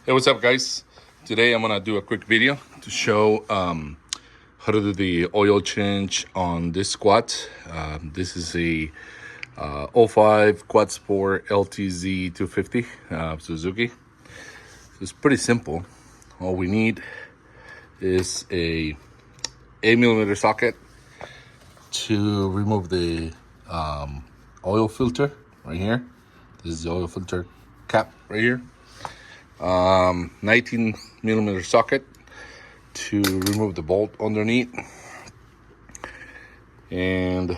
Hey, what's up, guys? Today I'm gonna do a quick video to show how to do the oil change on this quad. This is a 05 Quadsport LTZ250 Suzuki. It's pretty simple. All we need is a 8mm socket to remove the oil filter right here. This is the oil filter cap right here. 19mm socket to remove the bolt underneath, and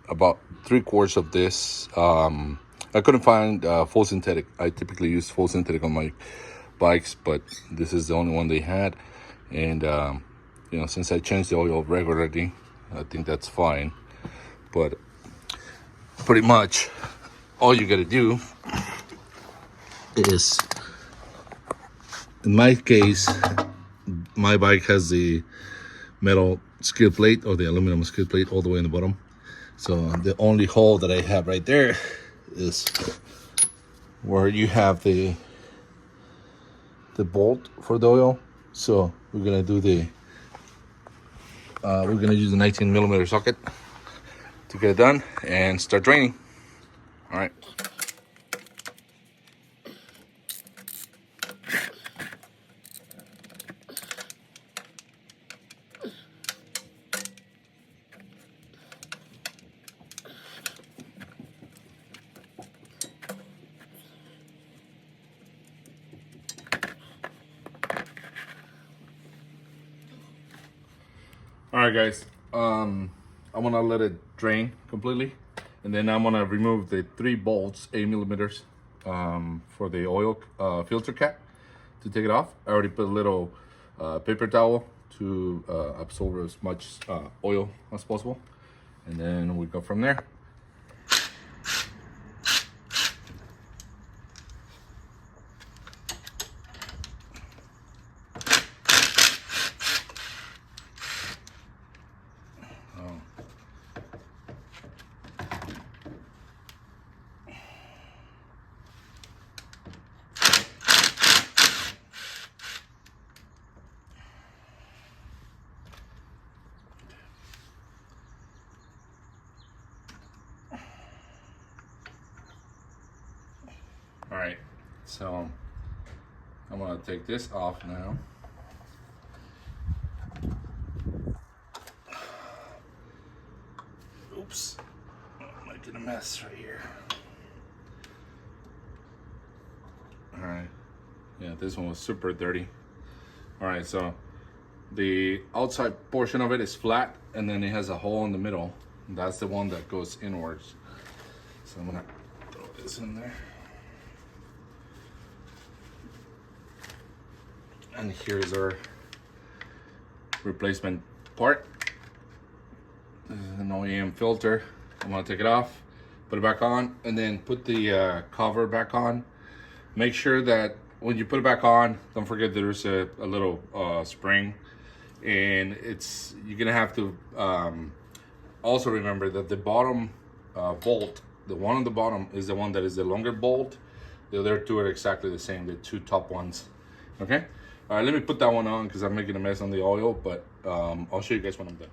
about 3/4 of this. I couldn't find full synthetic. I typically use full synthetic on my bikes, but this is the only one they had. And since I change the oil regularly, I think that's fine. But pretty much all you gotta do is, in my case, my bike has the metal skid plate or the aluminum skid plate all the way in the bottom. So the only hole that I have right there is where you have the bolt for the oil. So we're gonna do we're gonna use the 19mm socket to get it done and start draining. All right. All right, guys. I'm gonna let it drain completely, and then I'm gonna remove the 3 bolts, 8mm, for the oil filter cap to take it off. I already put a little paper towel to absorb as much oil as possible, and then we go from there. All right, so I'm gonna take this off now. Oops, I'm making a mess right here. All right, yeah, this one was super dirty. All right, so the outside portion of it is flat, and then it has a hole in the middle. That's the one that goes inwards. So I'm gonna throw this in there. And here's our replacement part. This is an OEM filter. I'm gonna take it off, put it back on, and then put the cover back on. Make sure that when you put it back on, don't forget there's a little spring, and you're gonna have to also remember that the bottom bolt, the one on the bottom, is the one that is the longer bolt. The other two are exactly the same, the 2 top ones. Okay. All right, let me put that one on because I'm making a mess on the oil, but I'll show you guys when I'm done.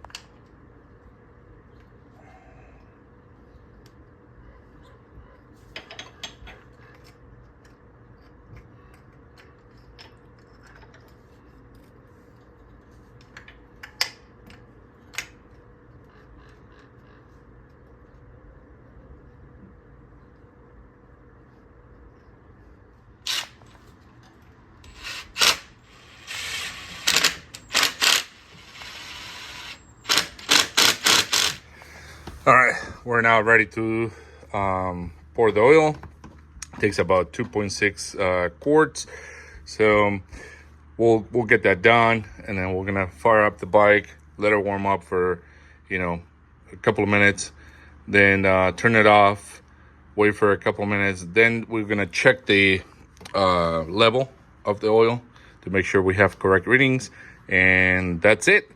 All right, we're now ready to pour the oil. It takes about 2.6 quarts. So we'll get that done, and then we're gonna fire up the bike, let it warm up for a couple of minutes, then turn it off, wait for a couple of minutes. Then we're gonna check the level of the oil to make sure we have correct readings, and that's it.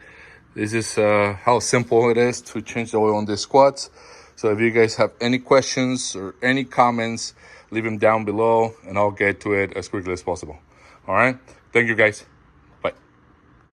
This is how simple it is to change the oil on these quads. So if you guys have any questions or any comments, leave them down below and I'll get to it as quickly as possible. All right. Thank you guys.